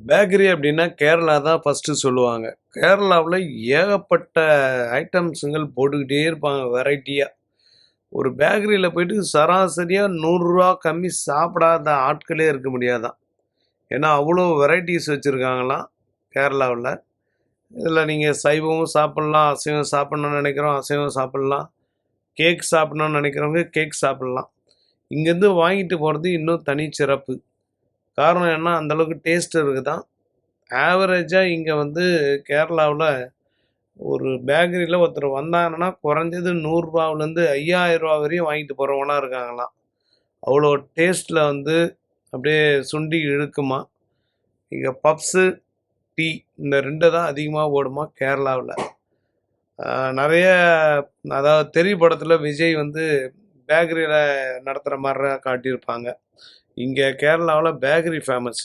Bakery அப்படின்னா கேரளா தான் first சொல்லுவாங்க. கேரளாவுல ஏகப்பட்ட ஐட்டம்ஸுங்கள் போட்டுக்கிட்டே இருப்பாங்க வெரைட்டியா. ஒரு பேக்கரியில போயிட்டு சராசரியா ரூ. 100 கம்மி சாப்பிடாத ஆட்களே இருக்க முடியாதாம். ஏன்னா, அவ்வளோ வெரைட்டீஸ் வச்சிருக்காங்களாம் கேரளாவுல. இதில நீங்க சைவமும் சாப்பிடலாம், அசைவம் சாப்பிடணும்னு நெனைக்கிறோம், அசைவம் சாப்பிடலாம். கேக் சாப்பிடணும்னு நெனைக்கிறவங்க கேக் சாப்பிடலாம். இங்கேருந்து வாங்கிட்டு போறது இன்னும் தனி சிறப்பு. காரணம் என்ன, அந்த அளவுக்கு டேஸ்ட் இருக்குதாம். ஆவரேஜா இங்க வந்து கேரளாவுல ஒரு பேக்கரியில ஒருத்தர் வந்தாங்கன்னா, குறைஞ்சது ரூ. 100லேருந்து ரூ. 5000 வரையும் வாங்கிட்டு போறவங்கலாம் இருக்காங்களாம். அவ்வளோ டேஸ்ட்ல வந்து அப்படியே சுண்டி இழுக்குமாம். இங்க பப்ஸு, டீ இந்த 2 தான் அதிகமா ஓடுமாம் கேரளாவுல. நெறைய அதாவது தெறி படத்துல விஜய் வந்து பேக்கரியில நடத்துற மாரிலாம் காட்டியிருப்பாங்க. இங்க கேரளாவுல பேக்கரி ஃபேமஸ்.